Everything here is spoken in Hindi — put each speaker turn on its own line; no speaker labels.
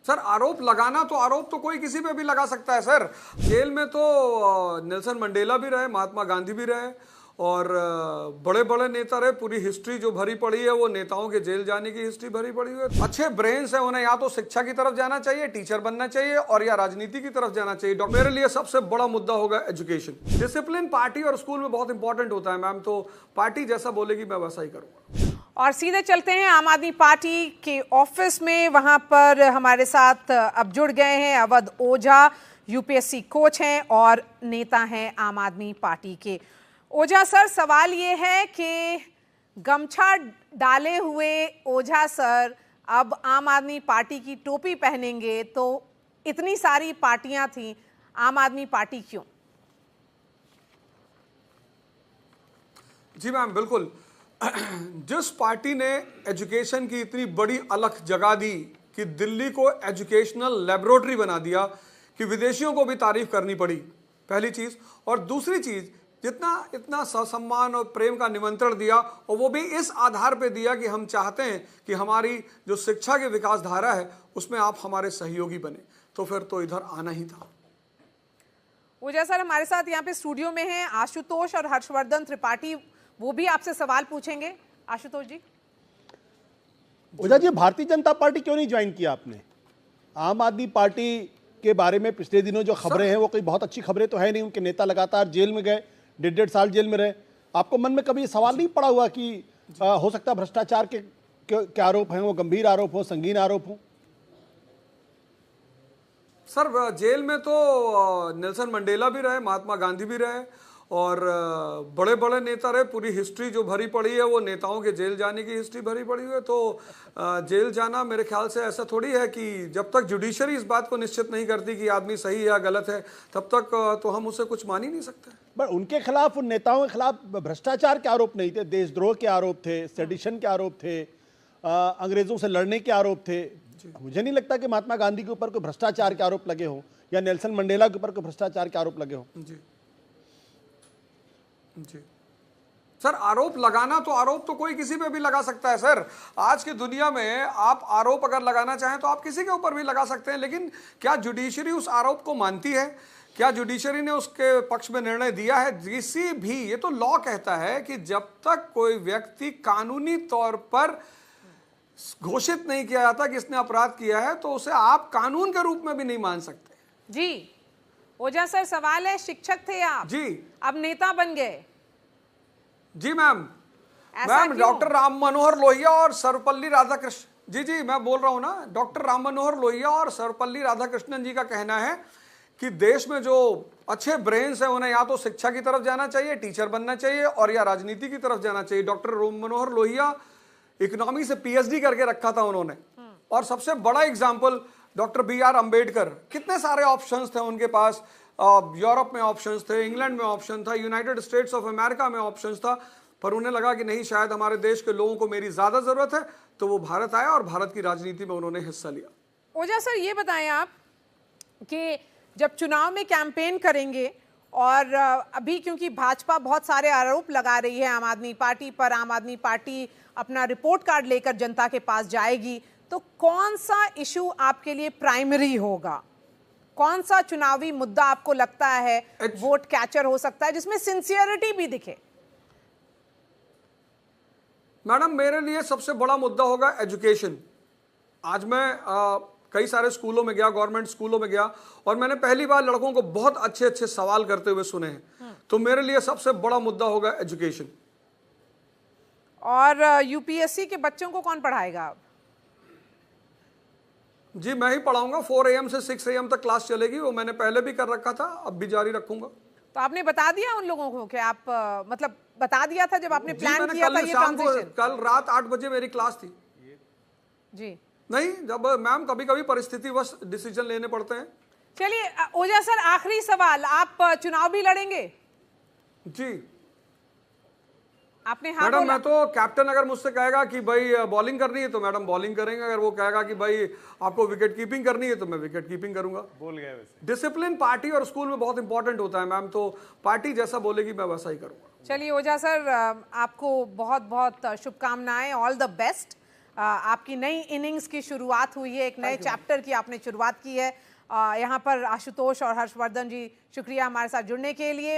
सर आरोप तो कोई किसी पे भी लगा सकता है सर। जेल में तो नेल्सन मंडेला भी रहे, महात्मा गांधी भी रहे और बड़े बड़े नेता रहे। पूरी हिस्ट्री जो भरी पड़ी है वो नेताओं के जेल जाने की हिस्ट्री भरी पड़ी है। अच्छे ब्रेन्स है, उन्हें या तो शिक्षा की तरफ जाना चाहिए, टीचर बनना चाहिए, और या राजनीति की तरफ जाना चाहिए। मेरे लिए सबसे बड़ा मुद्दा होगा एजुकेशन। डिसिप्लिन पार्टी और स्कूल में बहुत इंपॉर्टेंट होता है मैम, तो पार्टी जैसा बोलेगी मैं वैसा ही करूंगा।
और सीधे चलते हैं आम आदमी पार्टी के ऑफिस में। वहां पर हमारे साथ अब जुड़ गए हैं अवध ओझा, यूपीएससी कोच हैं और नेता हैं आम आदमी पार्टी के। ओझा सर, सवाल ये है कि गमछा डाले हुए ओझा सर अब आम आदमी पार्टी की टोपी पहनेंगे, तो इतनी सारी पार्टियां थी, आम आदमी पार्टी क्यों?
जी मैम, बिल्कुल। जिस पार्टी ने एजुकेशन की इतनी बड़ी अलख जगा दी कि दिल्ली को एजुकेशनल लेबोरेटरी बना दिया कि विदेशियों को भी तारीफ करनी पड़ी, पहली चीज। और दूसरी चीज, इतना सम्मान और प्रेम का निमंत्रण दिया, और वो भी इस आधार पे दिया कि हम चाहते हैं कि हमारी जो शिक्षा की विकास धारा है उसमें आप हमारे सहयोगी बने, तो फिर तो इधर आना ही था।
ओझा सर हमारे साथ यहाँ पे स्टूडियो में हैं आशुतोष और हर्षवर्धन त्रिपाठी, वो भी आपसे सवाल पूछेंगे। आशुतोष जी।
ओझा जी, भारतीय जनता पार्टी क्यों नहीं ज्वाइन किया आपने? आम आदमी पार्टी के बारे में पिछले दिनों जो खबरें हैं वो कोई बहुत अच्छी खबरें तो है नहीं। उनके नेता लगातार जेल में गए, 1.5 साल जेल में रहे। आपको मन में कभी सवाल नहीं पड़ा हुआ कि हो सकता है भ्रष्टाचार के आरोप हैं, वो गंभीर आरोप हो, संगीन आरोप हो?
सर जेल में तो नेल्सन मंडेला भी रहे, महात्मा गांधी भी रहे और बड़े बड़े नेता रहे। पूरी हिस्ट्री जो भरी पड़ी है वो नेताओं के जेल जाने की हिस्ट्री भरी पड़ी है। तो जेल जाना मेरे ख्याल से ऐसा थोड़ी है कि जब तक जुडिशरी इस बात को निश्चित नहीं करती कि आदमी सही या गलत है, तब तक तो हम उसे कुछ मान ही नहीं सकते।
पर उनके खिलाफ, उन नेताओं के खिलाफ भ्रष्टाचार के आरोप नहीं थे, देशद्रोह के आरोप थे, सेडिशन के आरोप थे, अंग्रेजों से लड़ने के आरोप थे। मुझे नहीं लगता कि महात्मा गांधी के ऊपर कोई भ्रष्टाचार के आरोप लगे हो या नेल्सन मंडेला के ऊपर कोई भ्रष्टाचार के आरोप लगे हो।
जी सर, आरोप तो कोई किसी पे भी लगा सकता है सर। आज की दुनिया में आप आरोप अगर लगाना चाहें तो आप किसी के ऊपर भी लगा सकते हैं, लेकिन क्या जुडिशरी उस आरोप को मानती है? क्या जुडिशरी ने उसके पक्ष में निर्णय दिया है? किसी भी, ये तो लॉ कहता है कि जब तक कोई व्यक्ति कानूनी तौर पर घोषित नहीं किया जाता कि इसने अपराध किया है, तो उसे आप कानून के रूप में भी नहीं मान सकते।
जी ओझा सर, सवाल है, शिक्षक थे आप
जी,
अब नेता बन गए।
जी मैम, डॉक्टर राम मनोहर लोहिया और सर्वपल्ली राधाकृष्ण जी मैं बोल रहा हूं ना, डॉक्टर राम मनोहर लोहिया और सर्वपल्ली राधाकृष्णन जी का कहना है कि देश में जो अच्छे ब्रेन्स हैं उन्हें या तो शिक्षा की तरफ जाना चाहिए, टीचर बनना चाहिए, और या राजनीति की तरफ जाना चाहिए। डॉक्टर राम मनोहर लोहिया इकोनॉमी से पीएचडी करके रखा था उन्होंने। और सबसे बड़ा एग्जाम्पल डॉक्टर BR अम्बेडकर, कितने सारे ऑप्शंस थे उनके पास। यूरोप में ऑप्शंस थे, इंग्लैंड में ऑप्शन था, यूनाइटेड स्टेट्स ऑफ अमेरिका में ऑप्शंस था, पर उन्हें लगा कि नहीं, शायद हमारे देश के लोगों को मेरी ज्यादा जरूरत है, तो वो भारत आया और भारत की राजनीति में उन्होंने हिस्सा लिया।
ओझा सर, ये बताएं आप कि जब चुनाव में कैंपेन करेंगे और अभी क्योंकि भाजपा बहुत सारे आरोप लगा रही है आम आदमी पार्टी पर, आम आदमी पार्टी अपना रिपोर्ट कार्ड लेकर जनता के पास जाएगी, तो कौन सा इशू आपके लिए प्राइमरी होगा? कौन सा चुनावी मुद्दा आपको लगता है वोट कैचर हो सकता है, जिसमें सिंसियरिटी भी दिखे?
मैडम, मेरे लिए सबसे बड़ा मुद्दा होगा एजुकेशन। आज मैं कई सारे स्कूलों में गया, गवर्नमेंट स्कूलों में गया, और मैंने पहली बार लड़कों को बहुत अच्छे अच्छे सवाल करते हुए सुने हैं। तो मेरे लिए सबसे बड़ा मुद्दा होगा एजुकेशन।
और यूपीएससी के बच्चों को कौन पढ़ाएगा अब?
जी मैं ही पढ़ाऊंगा। 4 AM से 6 AM तक क्लास चलेगी, वो मैंने पहले भी कर रखा था, अब भी जारी रखूंगा।
तो आपने बता दिया उन लोगों को कि आप मतलब बता दिया था जब आपने प्लान किया था ये ट्रांजिशन?
कल रात 8 बजे मेरी क्लास थी।
जी
नहीं, जब मैम कभी कभी परिस्थितिवश डिसीजन लेने पड़ते हैं।
चलिए ओझा सर, आखिरी सवाल, आप चुनाव भी लड़ेंगे?
जी
आपने हाँ
मैडम,
बोला?
मैं तो कैप्टन अगर मुझसे कहेगा कि भाई बॉलिंग करनी है तो मैडम बॉलिंग करेंगे, अगर वो कहेगा कि भाई आपको विकेट कीपिंग करनी है तो मैं विकेट कीपिंग करूंगा।
बोल गए वैसे।
डिसिप्लिन पार्टी और स्कूल में बहुत इंपॉर्टेंट होता है मैम, तो पार्टी जैसा बोलेगी मैं वैसा ही करूंगा।
चलिए ओझा सर, आपको बहुत बहुत शुभकामनाएं, ऑल द बेस्ट। आपकी नई इनिंग्स की शुरुआत हुई है, एक नए चैप्टर की आपने शुरुआत की है। यहाँ पर आशुतोष और हर्षवर्धन जी, शुक्रिया हमारे साथ जुड़ने के लिए।